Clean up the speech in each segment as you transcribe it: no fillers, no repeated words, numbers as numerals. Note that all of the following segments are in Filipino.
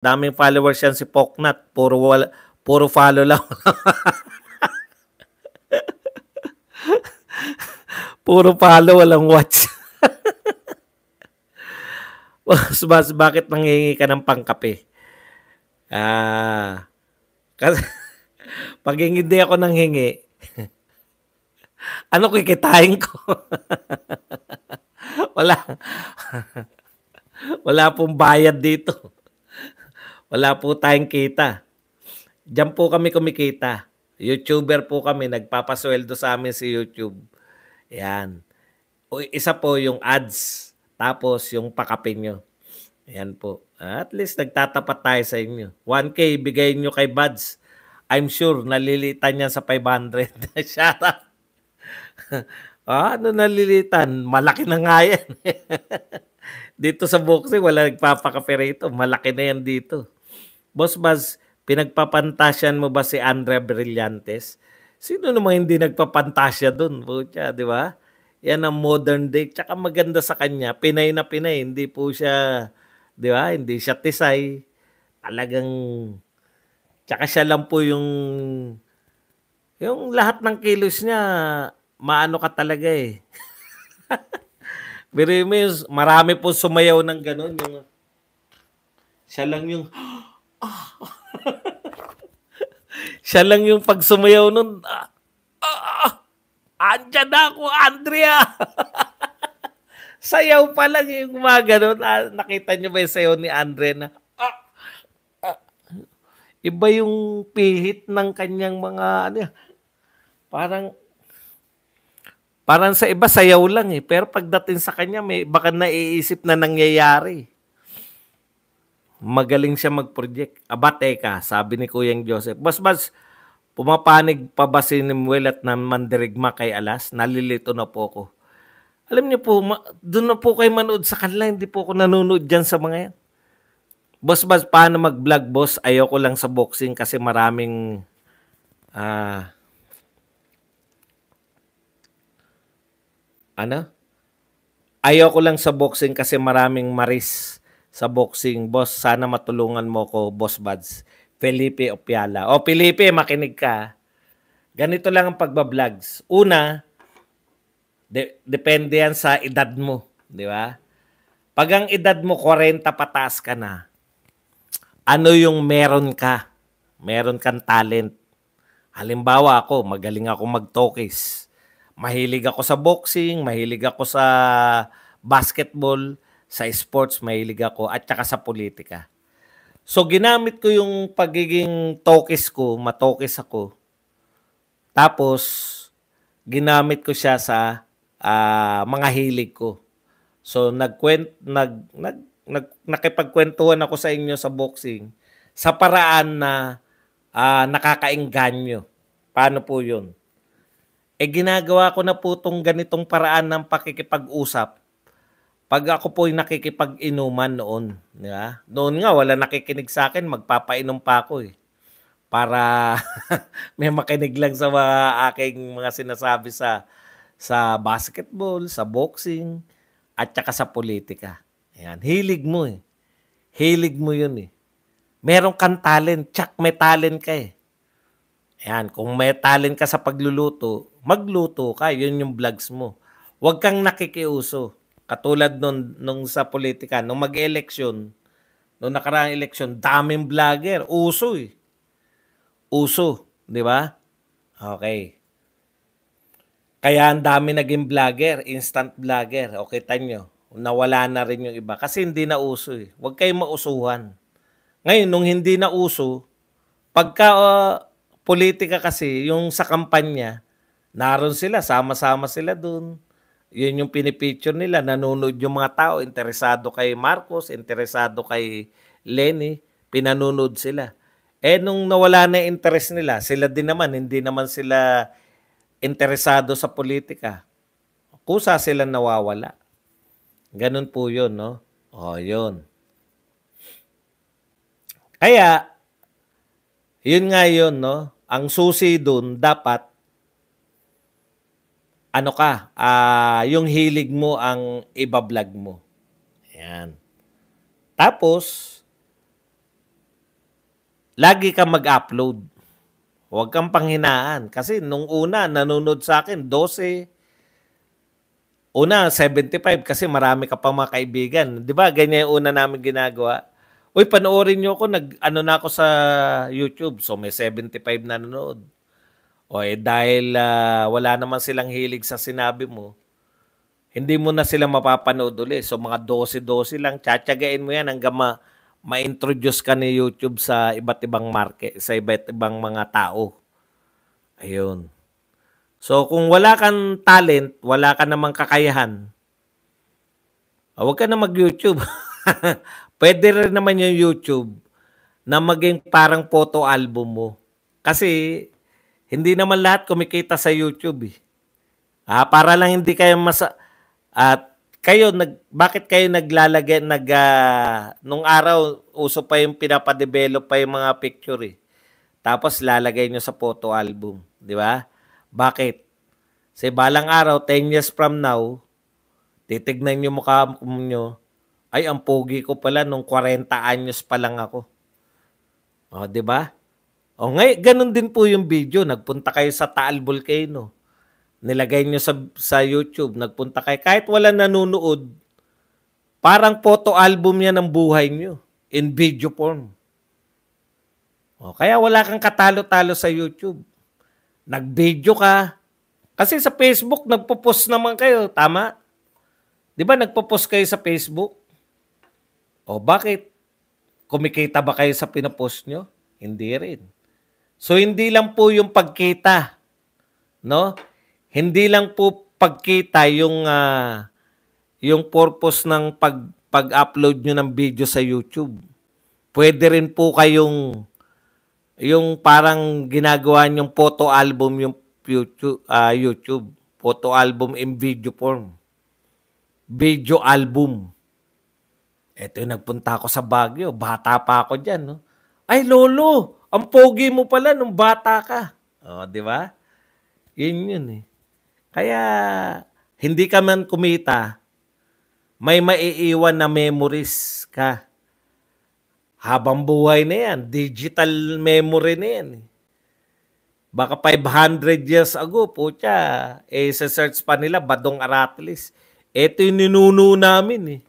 Daming followers yan si Poknat, puro follow lang. Puro follow, walang watch. Boss, bakit nanghihingi ka ng pangkape? Kasi pag hindi ako nanghingi, ano kikitain ko? Wala. Wala pong bayad dito. Wala po tayong kita. Diyan po kami kumikita. YouTuber po kami, nagpapasweldo sa amin si YouTube. Yan. Isa po yung ads, tapos yung pakape nyo. Yan po. At least nagtatapat tayo sa inyo. 1K bigay nyo kay Buds. I'm sure nalilitan yan sa 500. Shout out. Ano nalilitan? Malaki na nga yan. Dito sa boxing, wala nagpapakape rito. Malaki na yan dito. Boss Buzz, pinagpapantasyan mo ba si Andrea Brillantes? Sino namang hindi nagpapantasya dun? Pucha, di ba? Yan ang modern day. Tsaka maganda sa kanya. Pinay na Pinay. Hindi po siya, di ba? Hindi siya tisay. Talagang, tsaka siya lang po yung lahat ng kilos niya, maano ka talaga eh. Pero marami po sumayaw ng gano'n. Siya lang yung, siya lang yung pag sumayaw nun, andyan na ako, Andrea! Sayaw pa lang yung mga ganun. Nakita niyo ba yung sayaw ni Andrea na, iba yung pihit ng kanyang mga, parang sa iba sayaw lang eh. Pero pagdating sa kanya, may baka naiisip na nangyayari. Magaling siya mag-project. Aba, teka, sabi ni Kuyang Joseph, Bas, pumapanig pa ba si Nimwel at mandirigma kay Alas? Nalilito na po ako. Alam niyo po, doon na po kayo manood sa kanila. Hindi po ako nanonood dyan sa mga yan. Boss, paano mag-vlog, boss? Ayoko lang sa boxing kasi maraming ayoko lang sa boxing kasi maraming maris sa boxing. Boss, sana matulungan mo ko, Boss Buds. Felipe Opiala. O, Felipe, makinig ka. Ganito lang ang pagbablogs. Una, depende yan sa edad mo. Di ba? Pag ang edad mo 40 pataas ka na, ano yung meron ka? Meron kang talent. Halimbawa ako, magaling ako mag-talkies. Mahilig ako sa boxing, mahilig ako sa basketball, sa sports, mahilig ako, at saka sa politika. So, ginamit ko yung pagiging talkies ko, matokis ako. Tapos, ginamit ko siya sa mga hilig ko. So, nakipagkwentuhan ako sa inyo sa boxing sa paraan na nakakaengganyo. Paano po yun? Ginagawa ko na po itong ganitong paraan ng pakikipag-usap. Pag ako po yung nakikipag-inuman noon. Di ba? Noon nga, wala nakikinig sa akin, magpapainom pa ako eh. Para may makinig lang sa mga aking mga sinasabi sa basketball, sa boxing, at saka sa politika. Ayan. Hilig mo eh. Hilig mo yun eh. Meron kang talent, tsak may talent ka eh. Ayan, kung may talent ka sa pagluluto, magluto ka, yun yung vlogs mo. Huwag kang nakikiuso. Katulad nung sa politika, nung mag-eleksyon, nung nakaraang eleksyon, daming vlogger, uso eh. Uso, di ba? Okay. Kaya ang dami naging vlogger, instant vlogger. Okay, tanyo. Nawala na rin yung iba. Kasi hindi na uso eh. Huwag kayong mausuhan. Ngayon, nung hindi na uso, pagka politika kasi, yung sa kampanya, naroon sila, sama-sama sila dun. Yun yung pinipicture nila, nanonood yung mga tao, interesado kay Marcos, interesado kay Lenny, pinanonood sila. Nung nawala na yung interest nila, sila din naman, hindi naman sila interesado sa politika. Kusa sila nawawala. Ganun po yun, no? Yun. Kaya, yun nga yun, no? Ang susi dun, dapat, yung hilig mo ang ibablog mo. Ayan. Tapos, lagi kang mag-upload. Huwag kang panghinaan. Kasi nung una, nanonood sa akin, 12. Una, 75 kasi marami ka pang mga kaibigan. Di ba? Ganyan yung una namin ginagawa. Uy, panoorin nyo ako. Ano na ako sa YouTube. So, may 75 na nanonood. O dahil wala naman silang hilig sa sinabi mo, hindi mo na sila mapapanood ulit. So, mga 12-12 lang. Tsatsagain mo yan hanggang ma-introduce ka ni YouTube sa iba't ibang market, sa iba't ibang mga tao. Ayun. So, kung wala kang talent, wala ka namang kakayahan, huwag ka na mag-YouTube. Pwede rin naman yung YouTube na maging parang photo album mo. Kasi, hindi naman lahat kumikita sa YouTube eh. Para lang hindi kayo at kayo, bakit kayo naglalagay, nung araw, uso pa yung pinapadevelop pa yung mga picture eh. Tapos lalagay nyo sa photo album. Di ba? Bakit? Sa balang araw, 10 years from now, titignan nyo mukha nyo, ay, ang pogi ko pala nung 40 anyos pa lang ako. O, di ba? O, ngayon, ganun din po yung video. Nagpunta kayo sa Taal Volcano. Nilagay nyo sa YouTube. Nagpunta kayo. Kahit wala nanonood, parang photo album yan ng buhay nyo. In video form. O, kaya wala kang katalo-talo sa YouTube. Nag-video ka. Kasi sa Facebook, nagpo-post naman kayo. Tama? Di ba nagpo-post kayo sa Facebook? O bakit? Kumikita ba kayo sa pinapost nyo? Hindi rin. So, hindi lang po yung pagkita. No? Hindi lang po pagkita yung purpose ng pag-upload nyo ng video sa YouTube. Pwede rin po kayong yung parang ginagawa nyong photo album yung YouTube. Photo album in video form. Video album. Ito yung nagpunta ako sa Baguio. Bata pa ako dyan. No? Ay, lolo, ang pogi mo pala nung bata ka. O, di ba? Yun eh. Kaya, hindi ka man kumita, may maiiwan na memories ka. Habang buhay na yan. Digital memory na yan. Baka 500 years ago, putya, sa search pa nila, Badong Aratilis. Ito yung ninuno namin eh.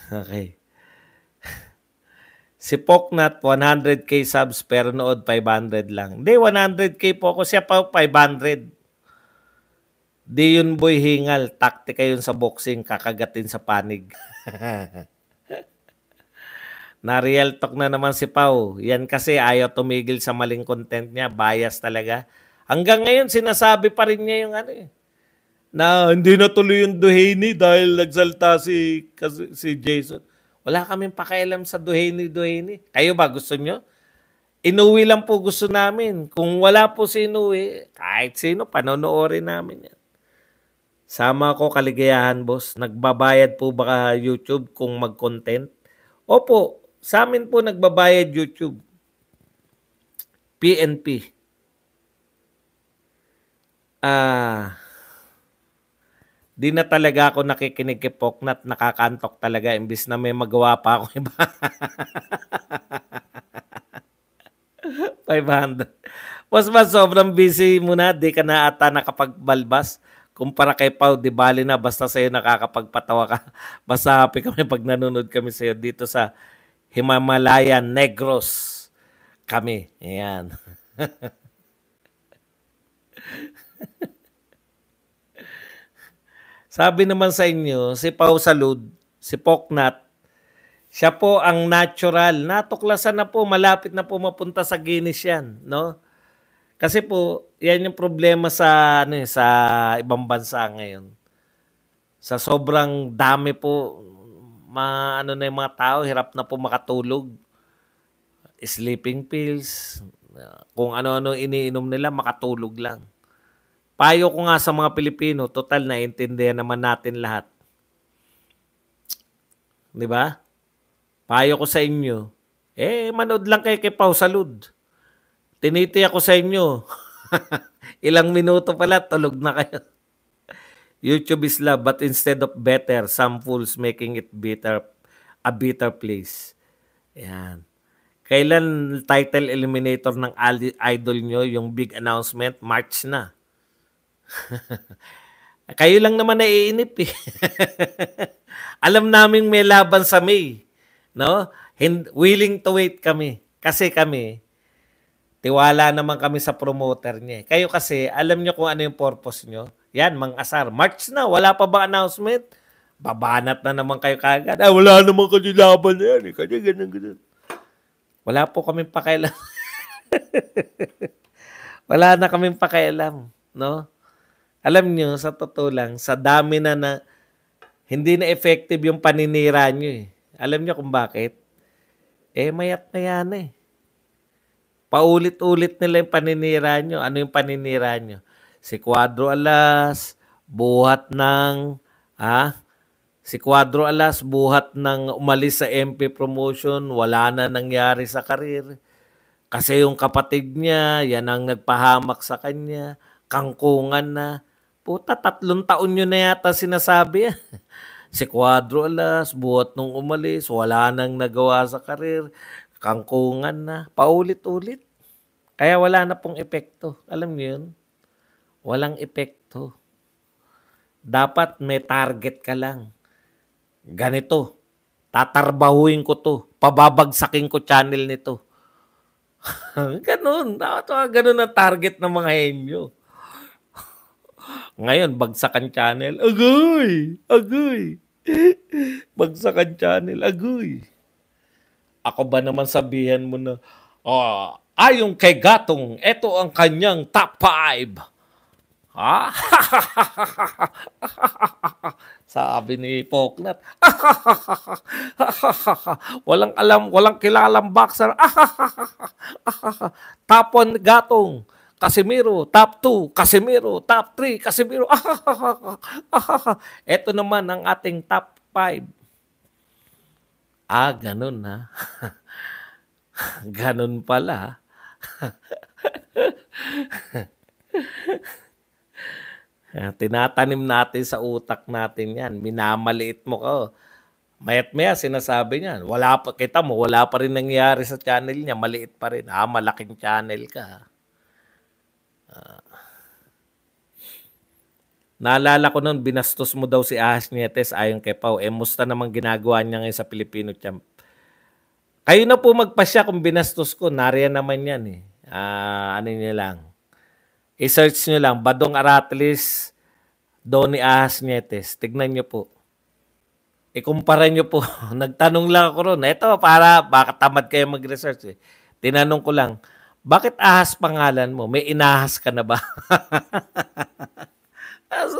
Okay. Si Poknat, 100k subs pero nood 500 lang. Hindi, 100k po ako. Siya pa 500. Di yun boy hingal. Taktika yun sa boxing. Kakagatin sa panig. Na-real talk na naman si Pau. Yan kasi ayaw tumigil sa maling content niya. Bias talaga. Hanggang ngayon, sinasabi pa rin niya yung ano eh. Na hindi na tuloy yung Duhaney dahil nagsalta si Jason. Wala kaming pakialam sa Duhaney. Kayo ba gusto nyo? Inuwi lang po gusto namin. Kung wala po si Inuwi, kahit sino, panonoorin namin yan. Sama ko, kaligayahan boss. Nagbabayad po ba YouTube kung mag-content? Opo, sa amin po nagbabayad YouTube. PNP. Di na talaga ako nakikinig kay Poknat, nakakantok talaga imbis na may magawa pa ako iba. 500. Mas sobrang busy mo na, di ka na ata nakapagbalbas. Kumpara kay Pau, di bali na, basta sa'yo nakakapagpatawa ka. Basta happy kami pag nanonood kami sa'yo dito sa Himalayan Negros. Kami. Ayan. Sabi naman sa inyo, si Pau Salud, si Poknat, siya po ang natural. Natuklasan na po, malapit na po mapunta sa Guinness yan. No? Kasi po, yan yung problema sa, sa ibang bansa ngayon. Sa sobrang dami po, na yung mga tao, hirap na po makatulog. Sleeping pills, kung ano-ano iniinom nila, makatulog lang. Payo ko nga sa mga Pilipino, total naiintindihan naman natin lahat. 'Di ba? Payo ko sa inyo, manood lang kayo kay Pau Salud. Tiniti ako sa inyo. Ilang minuto pala, tulog na kayo. YouTube is love, but instead of better, some fools making it bitter. a bitter place. Yan. Kailan title eliminator ng idol nyo, yung big announcement, March na. Kayo lang naman naiinip eh. Alam namin may laban sa May. No? Willing to wait kami. Kasi kami, tiwala naman kami sa promoter niya. Kayo kasi, alam nyo kung ano yung purpose nyo. Yan, mang-asar. March na, wala pa ba announcement? Babanat na naman kayo kagad. Wala naman kayo laban na yan. Kanya ganun. Wala po kaming pakialam. Wala na kaming pakialam. No? Alam nyo, sa totoo lang, sa dami na hindi na effective yung paninira nyo eh. Alam nyo kung bakit? Mayat maya na eh. Paulit-ulit nila yung paninira nyo. Ano yung paninira nyo? Si Cuadro Alas, buhat ng, si Cuadro Alas, buhat ng umalis sa MP promotion, wala na nangyari sa karir. Kasi yung kapatid niya, yan ang nagpahamak sa kanya, kangkungan na. Puta, 3 taon nyo na yata sinasabi. Si Cuadro Alas, buhat nung umalis, wala nang nagawa sa karir, kangkungan na, paulit-ulit. Kaya wala na pong epekto. Alam niyo yun? Walang epekto. Dapat may target ka lang. Ganito, tatarbahuin ko to, pababagsakin ko channel nito. Ganun. Ganun ang target ng mga henyo. Ngayon, bagsakan channel. Agoy! Agoy! Bagsakan channel. Agoy! Ako ba naman sabihan mo na, ayon kay Gatong, ito ang kanyang top 5. Ha? Sabi ni Poknat. Walang alam, walang kilalang boxer. Top 1 Gatong. Casimiro, top 2, Casimiro, top 3, Casimiro. Ito naman ang ating top 5. Ganun ha. Ganun pala. Tinatanim natin sa utak natin yan. Minamaliit mo ka. Mayat-maya sinasabi niyan. Kita mo, wala pa rin nangyari sa channel niya. Maliit pa rin. Malaking channel ka. Naalala ko noon, binastos mo daw si Ahas Nietes ayon kay Pau. Musta namang ginagawa niya ngayon sa Filipino Champ? Kayo na po magpasya kung binastos ko. Nariyan naman yan eh. Ano niyo lang. I-search nyo lang. Badong Aratlis, Donnie Ahas Nietes. Tignan nyo po. Ikumpara nyo po. Nagtanong lang ako ron. Ito baka tamad kayo mag-research eh. Tinanong ko lang, bakit Ahas pangalan mo? May inahas ka na ba?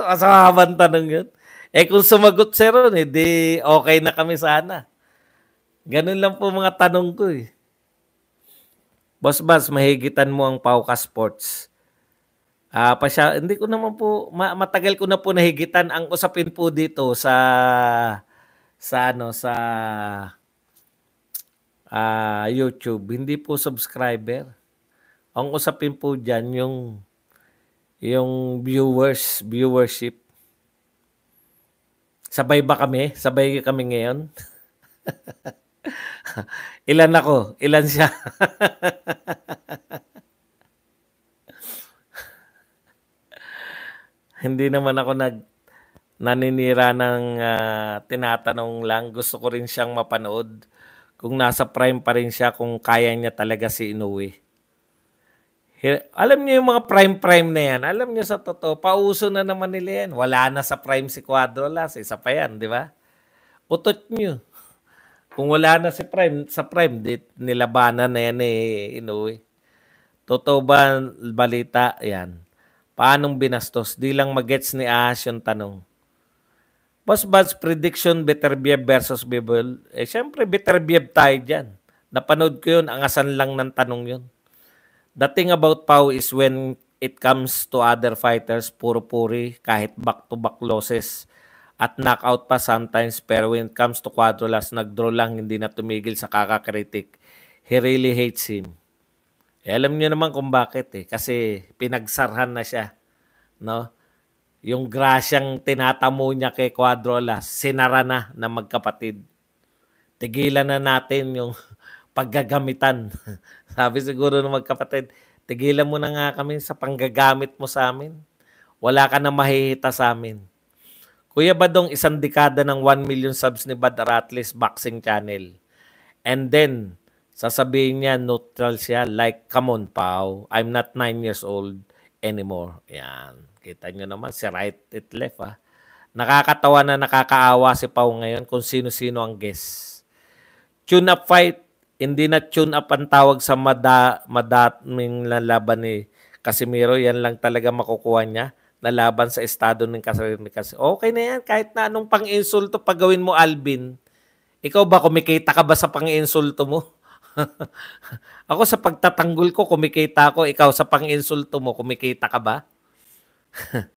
Asahabang tanong yun. Kung sumagot siya ron, di okay na kami sana. Ganun lang po mga tanong ko eh. Boss Bas, mahigitan mo ang Pauka Sports. Hindi ko naman po, matagal ko na po nahigitan. Ang usapin po dito sa YouTube, hindi po subscriber. Ang usapin po dyan, yung viewership. Sabay ba kami? Sabay kami ngayon? Ilan ako? Ilan siya? Hindi naman ako naninira ng tinatanong lang. Gusto ko rin siyang mapanood. Kung nasa prime pa rin siya, kung kaya niya talaga si Inoue. Alam niyo yung mga prime na yan. Alam niyo sa totoo, pauso na naman nila yan. Wala na sa prime si Cuadro Alas. Isa pa yan, di ba? Utot niyo. Kung wala na si prime, sa prime, nilabanan na yan Inoue. Totoo ba balita? Yan. Paanong binastos? Di lang magets ni Ahas yung tanong. Boss Buds, prediction, Beterbiev versus Bivol. Siyempre, Beterbiev tayo dyan. Napanood ko yun, angasan lang ng tanong yun. The thing about Pau is when it comes to other fighters, puro puri, kahit back-to-back losses at knockout pa sometimes. Pero when it comes to Cuadro Alas, nag-draw lang, hindi na tumigil sa kakakritik. He really hates him. Alam niyo naman kung bakit eh. Kasi pinagsarhan na siya. No? Yung grasyang tinatamo niya kay Cuadro Alas, sinara na magkapatid. tigilan na natin yung paggagamitan. Sabi siguro ng magkapatid, tigilan mo na nga kami sa panggagamit mo sa amin. Wala ka na mahihita sa amin. Kuya Badong, 1 dekada ng 1 million subs ni Bad Ratles Boxing Channel. And then, sasabihin niya, neutral siya. Like, come on, Pao. I'm not 9 years old anymore. Yan. Kita nyo naman, si right it left, ha. Nakakatawa na nakakaawa si Pao ngayon kung sino-sino ang guest. Tune-up fight. Hindi na tune-up ang tawag sa madaming laban ni Casimiro. Yan lang talaga makukuha niya na laban sa estado ng Casimiro. Okay na yan. Kahit na anong pang-insulto pagawin mo, Alvin. Ikaw ba, kumikita ka ba sa pang-insulto mo? Ako sa pagtatanggol ko, kumikita ako. Ikaw sa pang-insulto mo, kumikita ka ba?